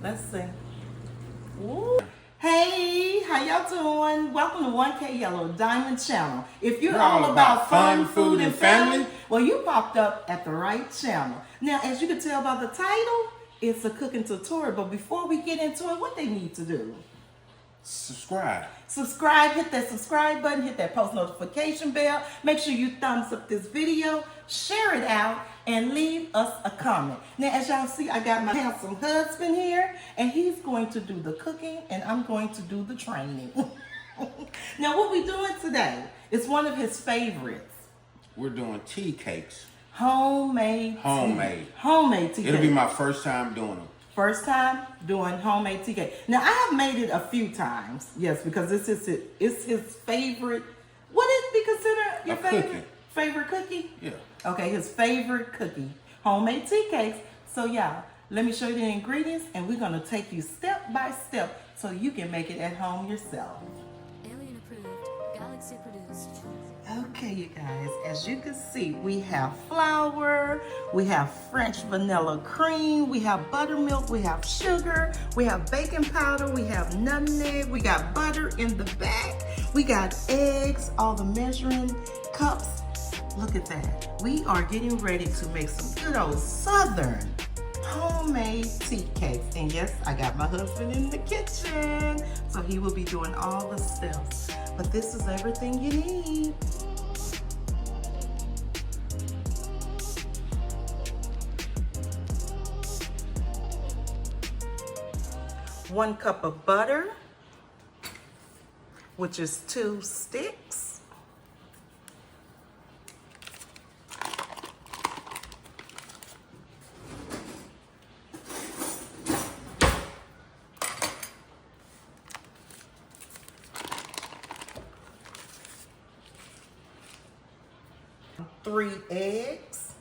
Let's see. Ooh. Hey, how y'all doing? Welcome to 1K Yellow Diamond Channel. If you're all about fun, food, and family, well, you popped up at the right channel. Now, as you can tell by the title, it's a cooking tutorial. But before we get into it, what they need to do? Subscribe. Subscribe, hit that subscribe button, hit that post notification bell. Make sure you thumbs up this video, share it out, and leave us a comment. Now, as y'all see, I got my handsome husband here, and he's going to do the cooking, and I'm going to do the training. Now, what we doing today is one of his favorites. We're doing tea cakes. Homemade tea cakes. It'll be my first time doing them. First time doing homemade tea cake. Now, I have made it a few times, yes, because it's his favorite. What is be considered your favorite cookie? Yeah. Okay, his favorite cookie, homemade tea cakes. So, y'all, let me show you the ingredients, and we're gonna take you step by step so you can make it at home yourself. Alien approved, Galaxy produced. Okay, you guys, as you can see, we have flour, we have French vanilla cream, we have buttermilk, we have sugar, we have baking powder, we have nutmeg, we got butter in the back, we got eggs, all the measuring cups. Look at that. We are getting ready to make some good old Southern homemade tea cakes. And yes, I got my husband in the kitchen, so he will be doing all the steps. But this is everything you need. One cup of butter, which is 2 sticks. Three eggs.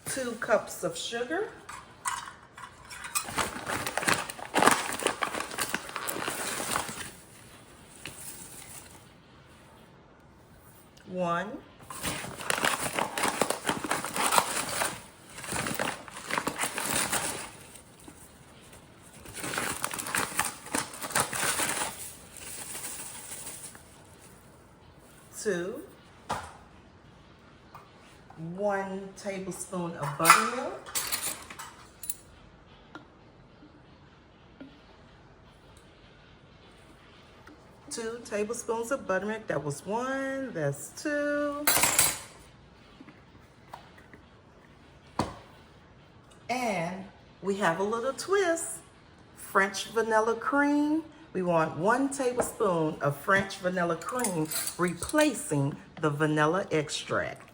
Two cups of sugar. One. Two. 1 tablespoon of buttermilk. Two tablespoons of buttermilk. That was 1. That's 2. And we have a little twist. French vanilla cream. We want 1 tablespoon of French vanilla cream, replacing the vanilla extract.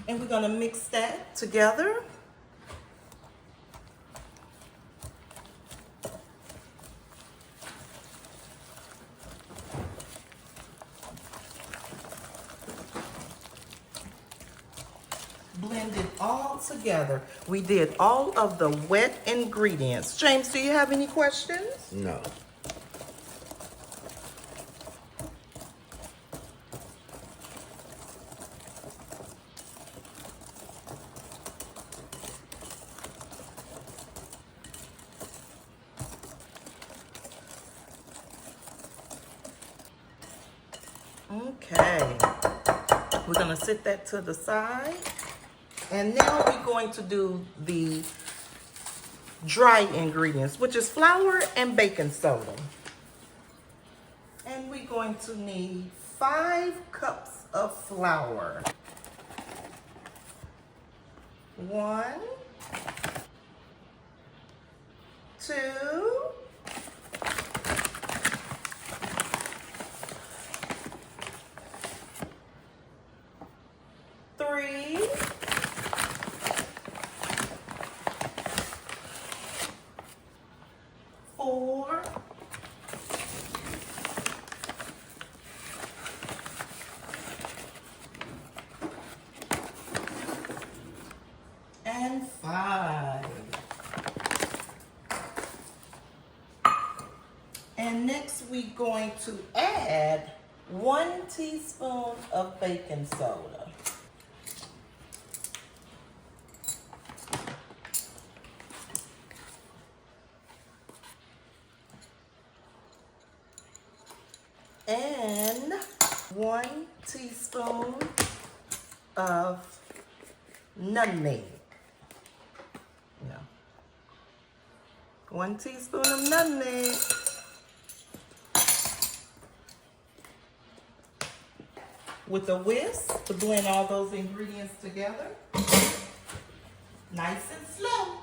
And we're gonna mix that together. Blend it all together. We did all of the wet ingredients. James, do you have any questions? No. Okay, we're gonna set that to the side. And now we're going to do the dry ingredients, which is flour and baking soda. And we're going to need 5 cups of flour. 1, 2, 3, 4, 5, to add 1 teaspoon of baking soda. And 1 teaspoon of nutmeg. Yeah. 1 teaspoon of nutmeg. With a whisk to blend all those ingredients together. Nice and slow.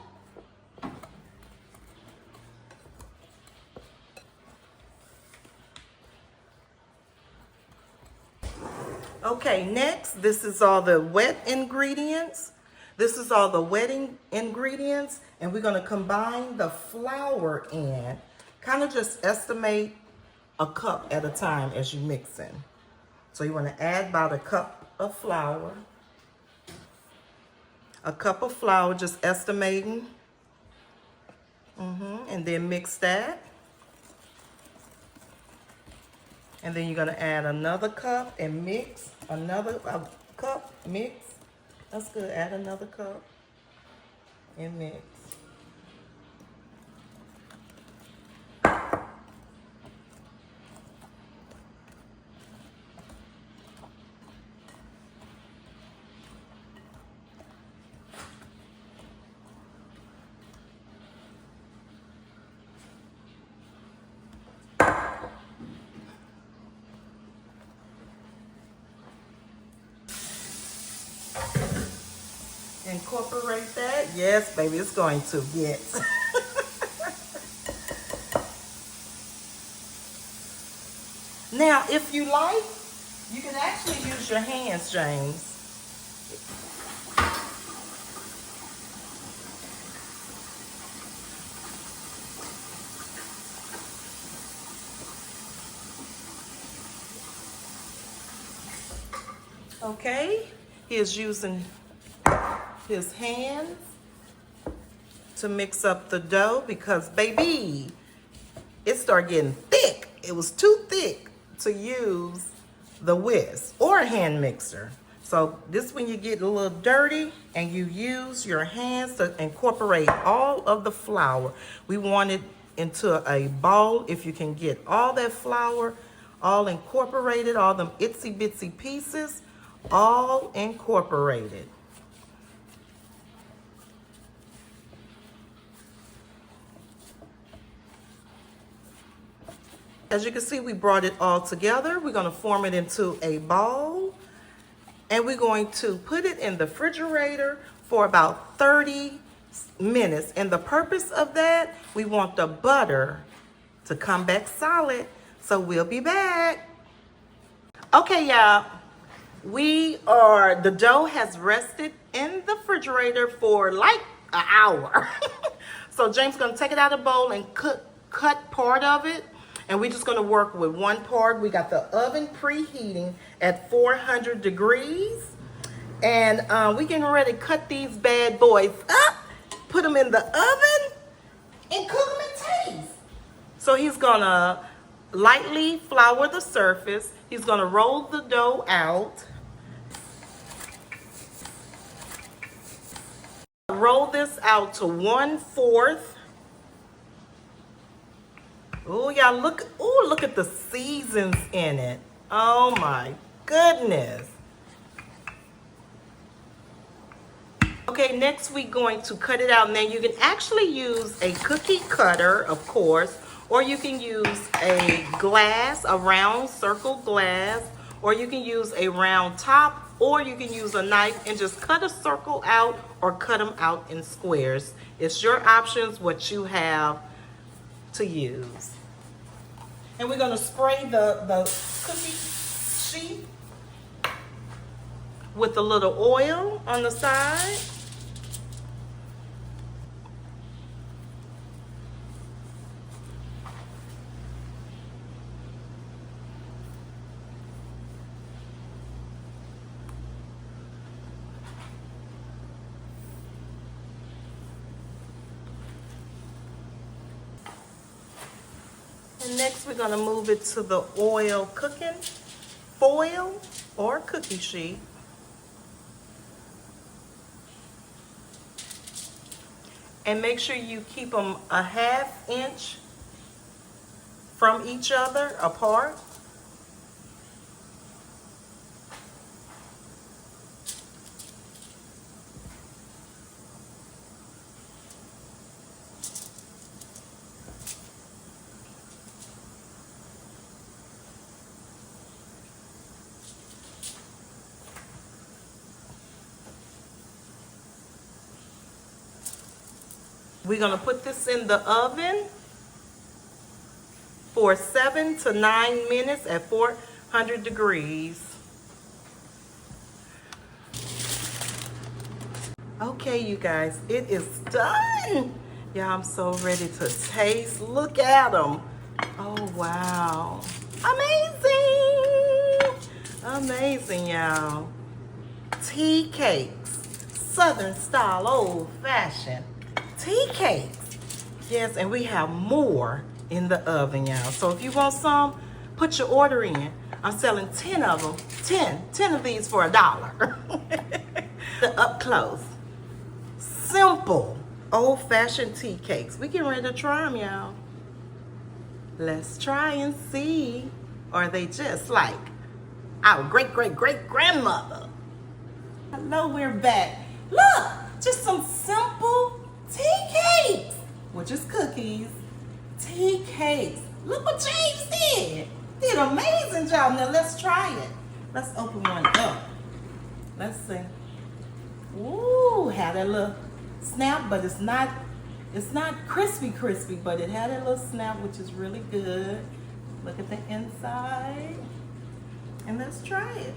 Okay, next, this is all the wet ingredients. This is all the ingredients, and we're gonna combine the flour in. Kind of just estimate a cup at a time as you mix in. So you wanna add about a cup of flour. A cup of flour, just estimating. And then mix that. And then you're gonna add another cup and mix. Another cup, mix. That's good, add another cup and mix. Incorporate that. Yes, baby, it's going to get. Now, if you like, you can actually use your hands, James. Okay, he is using his hands to mix up the dough because, baby, it started getting thick. It was too thick to use the whisk or a hand mixer. So this when you get a little dirty and you use your hands to incorporate all of the flour. We want it into a bowl. If you can get all that flour all incorporated, all them itsy bitsy pieces, all incorporated. As you can see, we brought it all together. We're gonna form it into a ball, and we're going to put it in the refrigerator for about 30 minutes. And the purpose of that, we want the butter to come back solid. So we'll be back. Okay, y'all, the dough has rested in the refrigerator for like an hour. So James gonna take it out of the bowl and cut part of it. And we're just gonna work with one part. We got the oven preheating at 400 degrees. And we getting ready to cut these bad boys up, put them in the oven, and cook them in taste. So he's gonna lightly flour the surface. He's gonna roll the dough out. Roll this out to 1/4. Oh, y'all, look at the seasons in it. Oh my goodness. Okay, next we're going to cut it out. Now you can actually use a cookie cutter, of course, or you can use a glass, a round circle glass, or you can use a round top, or you can use a knife and just cut a circle out or cut them out in squares. It's your options, what you have to use. And we're gonna spray the cookie sheet with a little oil on the side. And next we're gonna move it to the oil cooking foil or cookie sheet. And make sure you keep them a ½ inch from each other apart. We're gonna put this in the oven for 7 to 9 minutes at 400 degrees. Okay, you guys, it is done. Yeah, I'm so ready to taste. Look at them. Oh, wow. Amazing. Amazing, y'all. Tea cakes. Southern style, old fashioned. Tea cakes. Yes, and we have more in the oven, y'all. So if you want some, put your order in. I'm selling 10 of them. 10 of these for $1. The up close. Simple, old-fashioned tea cakes. We getting ready to try them, y'all. Let's try and see. Are they just like our great-great-great-grandmother? Hello, we're back. Look, just some simple tea cakes, which is cookies. Tea cakes. Look what James did. Did an amazing job. Now let's try it. Let's open one up. Let's see. Ooh, had a little snap, but it's not crispy, but it had a little snap, which is really good. Look at the inside. And let's try it.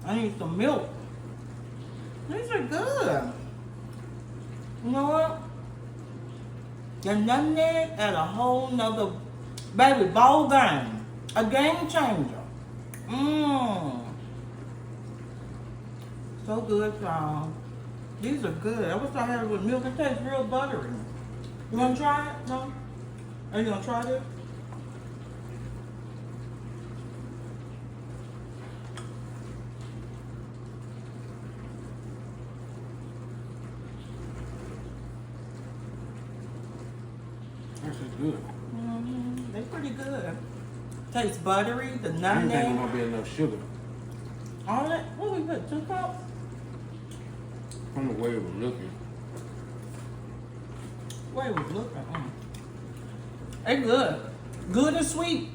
I need some milk. These are good. You know what? The nutmeg at a whole nother baby ball game. A game changer. So good, y'all. These are good. I wish I had it with milk. It tastes real buttery. You wanna try it? No? Are you gonna try this? This is good. They're pretty good. Tastes buttery, the I didn't think nutmeg. it was gonna be enough sugar All that. What we put? 2 cups? from the way it was looking. Way it was looking. They good. Good and sweet.